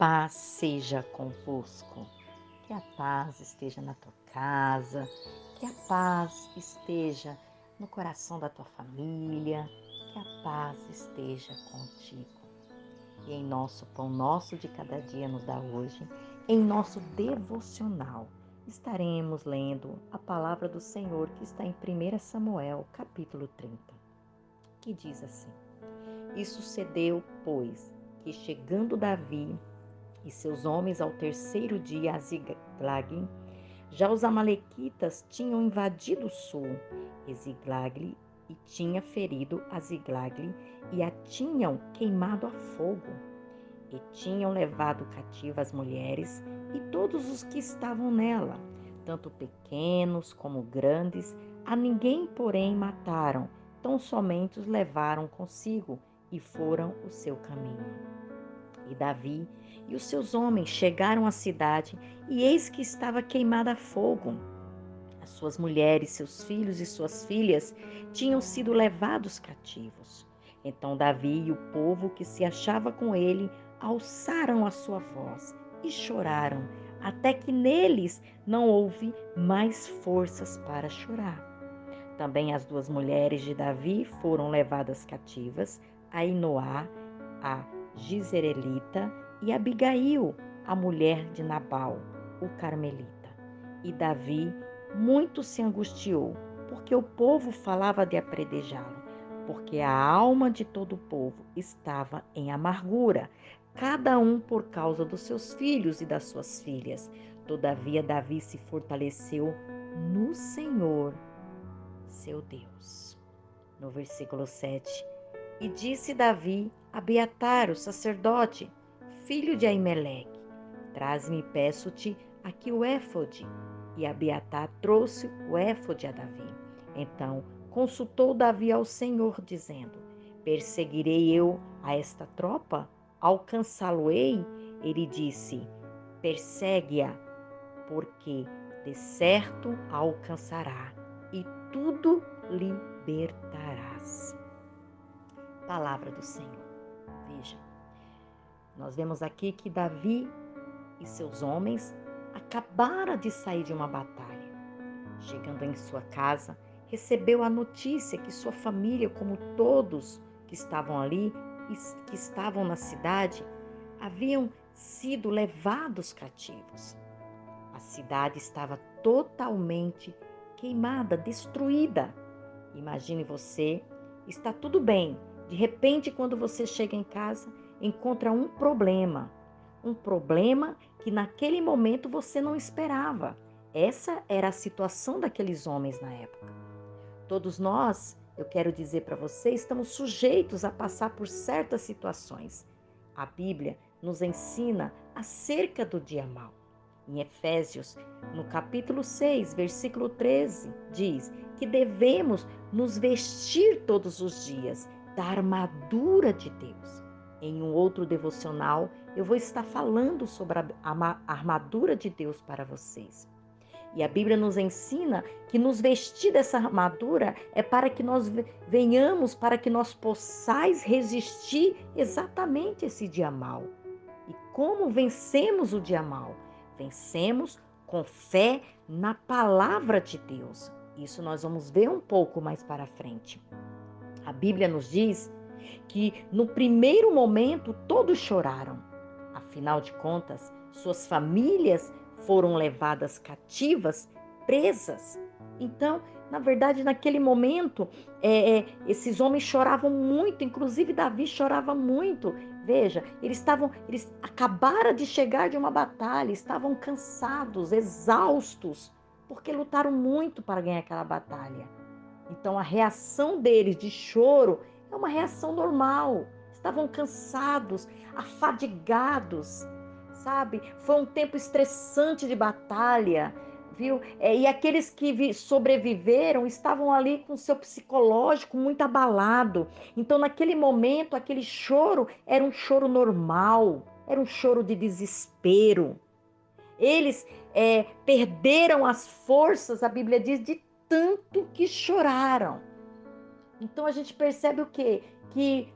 paz seja convosco, que a paz esteja na tua casa, que a paz esteja no coração da tua família, que a paz esteja contigo. E em nosso pão nosso de cada dia nos dá hoje, em nosso devocional, estaremos lendo a palavra do Senhor que está em 1 Samuel, capítulo 30, que diz assim: E sucedeu, pois, que chegando Davi e seus homens ao terceiro dia a Ziglag, já os amalequitas tinham invadido o sul de Ziglag e tinha ferido a Ziglag e a tinham queimado a fogo. E tinham levado cativa as mulheres e todos os que estavam nela, tanto pequenos como grandes, a ninguém, porém, mataram, tão somente os levaram consigo e foram o seu caminho. E Davi e os seus homens chegaram à cidade, e eis que estava queimada a fogo. As suas mulheres, seus filhos e suas filhas tinham sido levados cativos. Então Davi e o povo que se achava com ele alçaram a sua voz e choraram, até que neles não houve mais forças para chorar. Também as duas mulheres de Davi foram levadas cativas, Ainoá, a Jizreelita, e Abigail, a mulher de Nabal, o carmelita. E Davi muito se angustiou, porque o povo falava de apredejá-lo, porque a alma de todo o povo estava em amargura, cada um por causa dos seus filhos e das suas filhas. Todavia Davi se fortaleceu no Senhor, seu Deus. No versículo 7, e disse Davi a Abiatar, o sacerdote, filho de Aimeleque: Traze-me, peço-te, aqui o éfode. E Abiatar trouxe o éfode a Davi. Então consultou Davi ao Senhor, dizendo: Perseguirei eu a esta tropa? Alcançá-lo-ei? Ele disse: Persegue-a, porque de certo a alcançará, e tudo libertarás. Palavra do Senhor. Veja, nós vemos aqui que Davi e seus homens acabaram de sair de uma batalha. Chegando em sua casa, recebeu a notícia que sua família, como todos que estavam ali, que estavam na cidade, haviam sido levados cativos. A cidade estava totalmente queimada, destruída. Imagine você, está tudo bem. De repente, quando você chega em casa, encontra um problema que naquele momento você não esperava. Essa era a situação daqueles homens na época. Todos nós, eu quero dizer para você, estamos sujeitos a passar por certas situações. A Bíblia nos ensina acerca do dia mau. Em Efésios, no capítulo 6, versículo 13, diz que devemos nos vestir todos os dias da armadura de Deus. Em um outro devocional, eu vou estar falando sobre a armadura de Deus para vocês. E a Bíblia nos ensina que nos vestir dessa armadura é para que nós venhamos, para que nós possais resistir exatamente esse dia mau. E como vencemos o dia mau? Vencemos com fé na palavra de Deus. Isso nós vamos ver um pouco mais para frente. A Bíblia nos diz que no primeiro momento todos choraram. Afinal de contas, suas famílias foram levadas cativas, presas. Então, na verdade, naquele momento, esses homens choravam muito, inclusive Davi chorava muito. Veja, eles acabaram de chegar de uma batalha, estavam cansados, exaustos, porque lutaram muito para ganhar aquela batalha. Então, a reação deles de choro é uma reação normal. Estavam cansados, afadigados, sabe? Foi um tempo estressante de batalha, viu? E aqueles que sobreviveram estavam ali com seu psicológico muito abalado. Então, naquele momento, aquele choro era um choro normal, era um choro de desespero. Eles perderam as forças, a Bíblia diz, de tanto que choraram. Então a gente percebe o quê? Que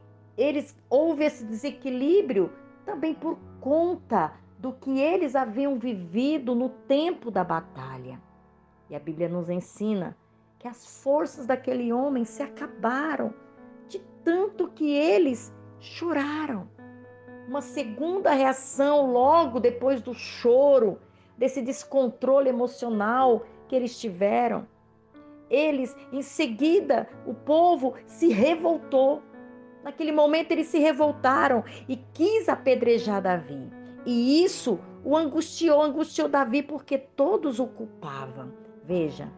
houve esse desequilíbrio também por conta do que eles haviam vivido no tempo da batalha. E a Bíblia nos ensina que as forças daquele homem se acabaram de tanto que eles choraram. Uma segunda reação logo depois do choro, desse descontrole emocional que eles tiveram. Eles, em seguida, o povo se revoltou. Naquele momento eles se revoltaram e quis apedrejar Davi. E isso o angustiou Davi porque todos o culpavam. Veja,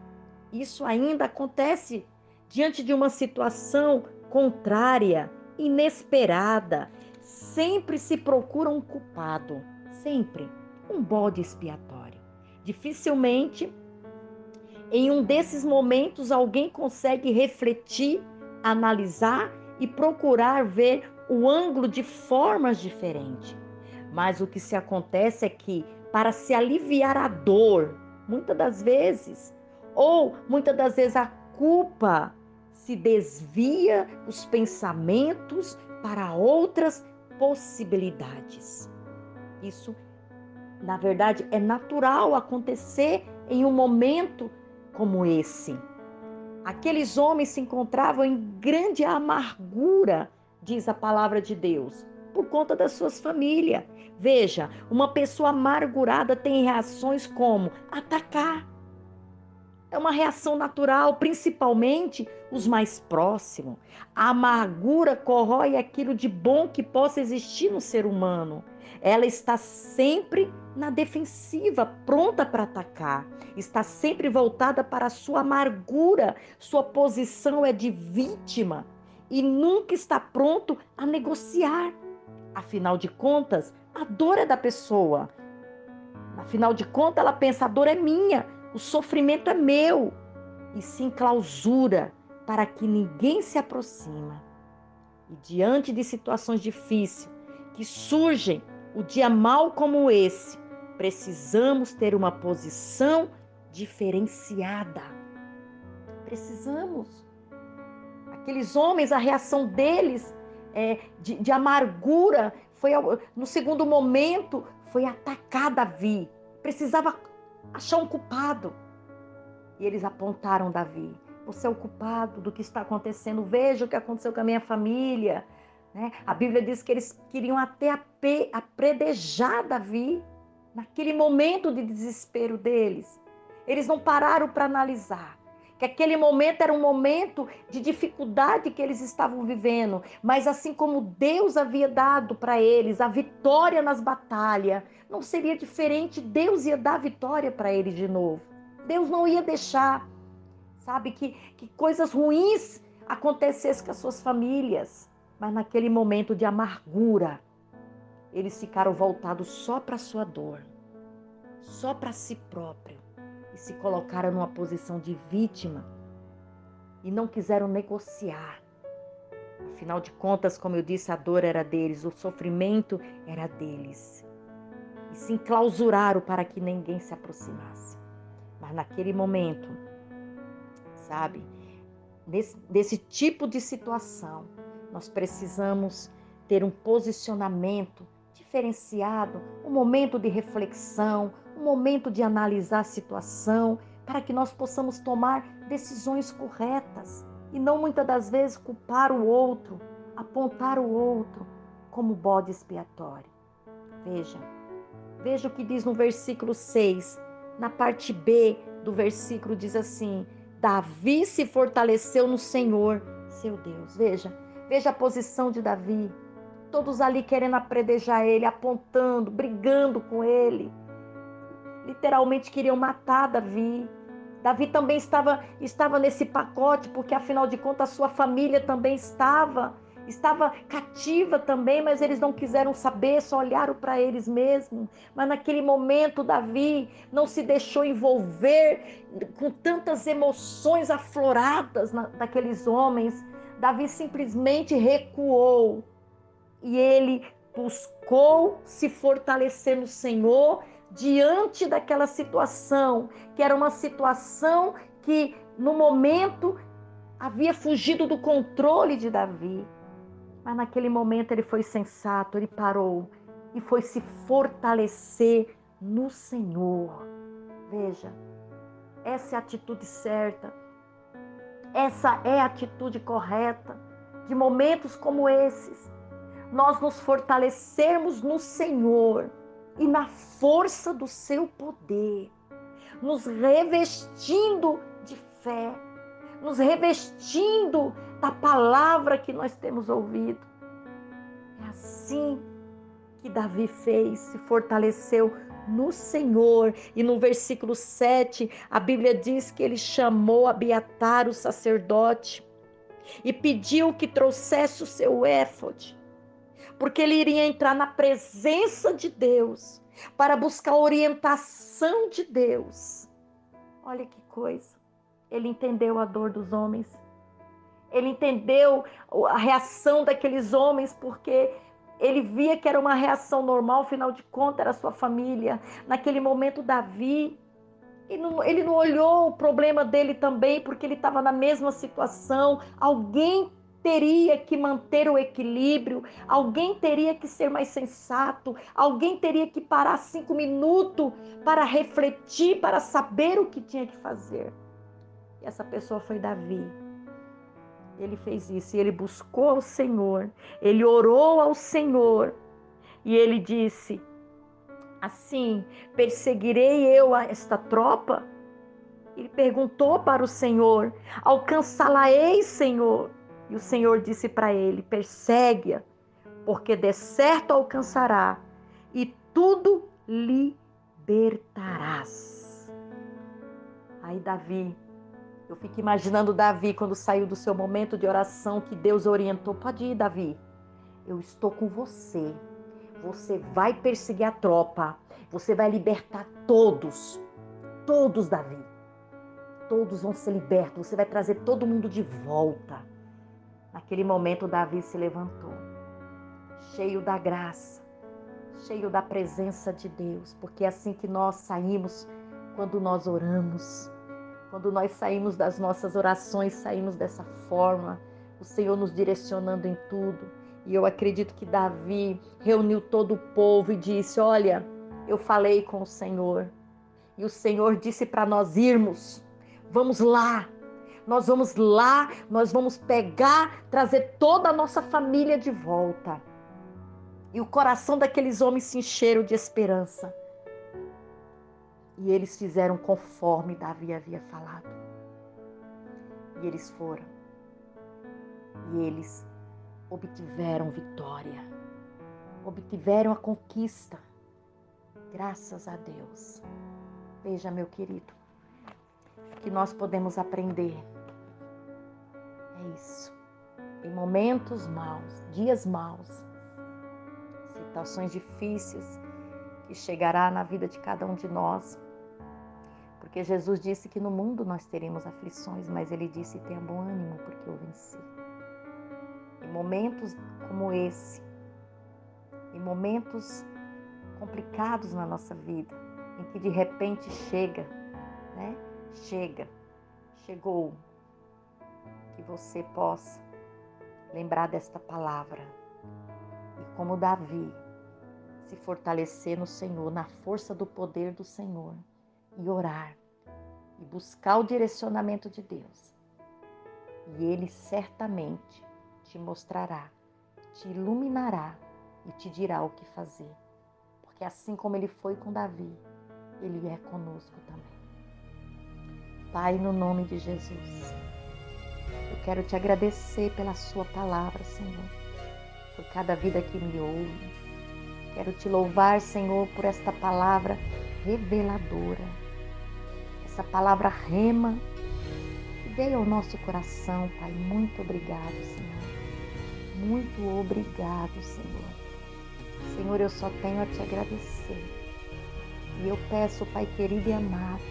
isso ainda acontece diante de uma situação contrária, inesperada. Sempre se procura um culpado, sempre um bode expiatório. Dificilmente, em um desses momentos, alguém consegue refletir, analisar e procurar ver o ângulo de formas diferentes. Mas o que se acontece é que, para se aliviar a dor, muitas das vezes a culpa se desvia os pensamentos para outras possibilidades. Isso, na verdade, é natural acontecer em um momento como esse. Aqueles homens se encontravam em grande amargura, diz a palavra de Deus, por conta das suas famílias. Veja, uma pessoa amargurada tem reações como atacar. É uma reação natural, principalmente os mais próximos. A amargura corrói aquilo de bom que possa existir no ser humano. Ela está sempre na defensiva, pronta para atacar. Está sempre voltada para a sua amargura. Sua posição é de vítima e nunca está pronto a negociar. Afinal de contas, a dor é da pessoa. Afinal de contas, ela pensa: a dor é minha, o sofrimento é meu. E se enclausura para que ninguém se aproxima. E diante de situações difíceis que surgem o dia mau como esse, precisamos ter uma posição diferenciada. Precisamos. Aqueles homens, a reação deles de amargura foi, no segundo momento, foi atacar Davi. Precisava achar um culpado. E eles apontaram Davi. Você é o culpado do que está acontecendo. Veja o que aconteceu com a minha família. Né? A Bíblia diz que eles queriam até apredejar Davi naquele momento de desespero deles. Eles não pararam para analisar que aquele momento era um momento de dificuldade que eles estavam vivendo, mas assim como Deus havia dado para eles a vitória nas batalhas, não seria diferente, Deus ia dar a vitória para eles de novo. Deus não ia deixar, sabe, que coisas ruins acontecessem com as suas famílias, mas naquele momento de amargura, eles ficaram voltados só para a sua dor, só para si próprio. E se colocaram numa posição de vítima e não quiseram negociar. Afinal de contas, como eu disse, a dor era deles, o sofrimento era deles. E se enclausuraram para que ninguém se aproximasse. Mas naquele momento, sabe, desse tipo de situação, nós precisamos ter um posicionamento diferenciado, um momento de reflexão, um momento de analisar a situação, para que nós possamos tomar decisões corretas e não muitas das vezes culpar o outro, apontar o outro como bode expiatório. Veja o que diz no versículo 6, na parte B do versículo diz assim: Davi se fortaleceu no Senhor, seu Deus. Veja a posição de Davi. Todos ali querendo apredejar ele, apontando, brigando com ele. Literalmente queriam matar Davi. Davi também estava nesse pacote, porque afinal de contas a sua família também estava cativa também, mas eles não quiseram saber, só olharam para eles mesmos. Mas naquele momento Davi não se deixou envolver com tantas emoções afloradas daqueles homens. Davi simplesmente recuou e ele buscou se fortalecer no Senhor diante daquela situação, que era uma situação que no momento havia fugido do controle de Davi. Mas naquele momento ele foi sensato, ele parou e foi se fortalecer no Senhor. Veja, essa é a atitude certa, essa é a atitude correta de momentos como esses. Nós nos fortalecermos no Senhor e na força do seu poder, nos revestindo de fé, nos revestindo da palavra que nós temos ouvido. É assim que Davi fez, se fortaleceu no Senhor. E no versículo 7, a Bíblia diz que ele chamou Abiatar, o sacerdote, e pediu que trouxesse o seu éfode, porque ele iria entrar na presença de Deus para buscar a orientação de Deus. Olha que coisa. Ele entendeu a dor dos homens. Ele entendeu a reação daqueles homens, porque ele via que era uma reação normal, afinal de contas era a sua família. Naquele momento, Davi, ele não olhou o problema dele também, porque ele estava na mesma situação. Alguém teria que manter o equilíbrio, alguém teria que ser mais sensato, alguém teria que parar 5 minutos para refletir, para saber o que tinha que fazer. E essa pessoa foi Davi. Ele fez isso, e ele buscou ao Senhor, ele orou ao Senhor, e ele disse assim: perseguirei eu a esta tropa? Ele perguntou para o Senhor: alcançá-la-ei, Senhor? E o Senhor disse para ele: persegue-a, porque de certo alcançará, e tudo libertarás. Aí Davi, eu fico imaginando Davi quando saiu do seu momento de oração, que Deus orientou: pode ir, Davi, eu estou com você. Você vai perseguir a tropa. Você vai libertar todos. Todos, Davi. Todos vão ser libertos. Você vai trazer todo mundo de volta. Naquele momento, Davi se levantou, cheio da graça, cheio da presença de Deus. Porque é assim que nós saímos quando nós oramos. Quando nós saímos das nossas orações, saímos dessa forma, o Senhor nos direcionando em tudo. E eu acredito que Davi reuniu todo o povo e disse: olha, eu falei com o Senhor, e o Senhor disse para nós irmos. Vamos lá, nós vamos lá, nós vamos pegar, trazer toda a nossa família de volta. E o coração daqueles homens se encheram de esperança. E eles fizeram conforme Davi havia falado. E eles foram. E eles obtiveram vitória. Obtiveram a conquista. Graças a Deus. Veja, meu querido, que nós podemos aprender. É isso. Em momentos maus, dias maus, situações difíceis que chegará na vida de cada um de nós. Porque Jesus disse que no mundo nós teremos aflições, mas ele disse: tenha bom ânimo, porque eu venci. Em momentos como esse, em momentos complicados na nossa vida, em que de repente chegou, que você possa lembrar desta palavra e, como Davi, se fortalecer no Senhor, na força do poder do Senhor, e orar e buscar o direcionamento de Deus. E Ele certamente te mostrará, te iluminará e te dirá o que fazer. Porque assim como Ele foi com Davi, Ele é conosco também. Pai, no nome de Jesus, eu quero te agradecer pela sua palavra, Senhor, por cada vida que me ouve. Quero te louvar, Senhor, por esta palavra reveladora, essa palavra rema que veio ao nosso coração, Pai. Muito obrigado, Senhor. Muito obrigado, Senhor. Senhor, eu só tenho a te agradecer. E eu peço, Pai querido e amado,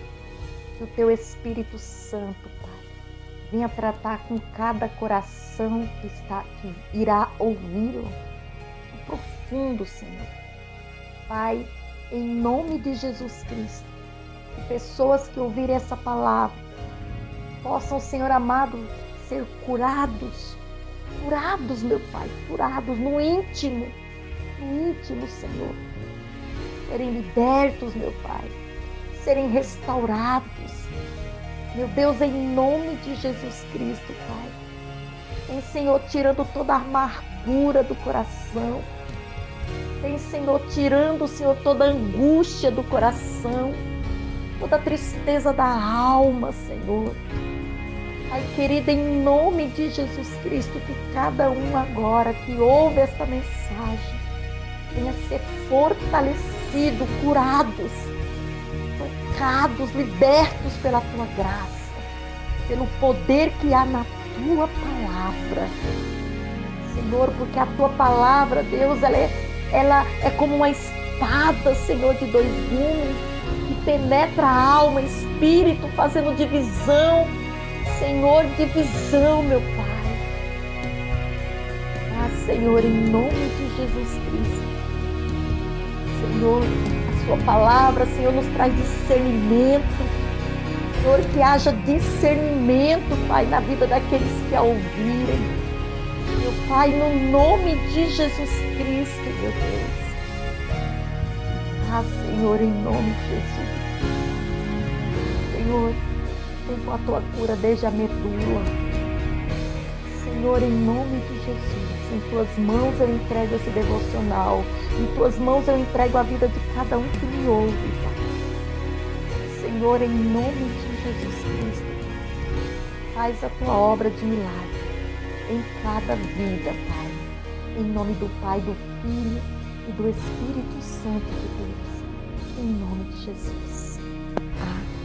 que o teu Espírito Santo, Pai, venha tratar com cada coração que irá ouvi-lo no profundo, Senhor. Pai, em nome de Jesus Cristo, que pessoas que ouvirem essa palavra possam, Senhor amado, ser curados, meu Pai, curados no íntimo, no íntimo, Senhor. Serem libertos, meu Pai. Serem restaurados. Meu Deus, em nome de Jesus Cristo, Pai. Vem, Senhor, tirando toda a amargura do coração. Vem, Senhor, tirando, Senhor, toda a angústia do coração. Toda a tristeza da alma, Senhor. Pai querido, em nome de Jesus Cristo, que cada um agora que ouve esta mensagem venha ser fortalecido, curados, tocados, libertos pela Tua graça, pelo poder que há na Tua palavra. Senhor, porque a Tua palavra, Deus, ela é como uma espada, Senhor, de dois gumes, que penetra a alma, espírito, fazendo divisão, Senhor, divisão, meu Pai. Ah, Senhor, em nome de Jesus Cristo. Senhor, a Sua palavra, Senhor, nos traz discernimento. Senhor, que haja discernimento, Pai, na vida daqueles que a ouvirem. Meu Pai, no nome de Jesus Cristo, meu Deus. Ah, Senhor, em nome de Jesus. Senhor, vem com a Tua cura desde a medula. Senhor, em nome de Jesus, em Tuas mãos eu entrego esse devocional. Em Tuas mãos eu entrego a vida de cada um que me ouve, Pai. Senhor, em nome de Jesus Cristo, faz a Tua obra de milagre em cada vida, Pai. Em nome do Pai, do Filho e do Espírito Santo de Deus. Em nome de Jesus. Amém.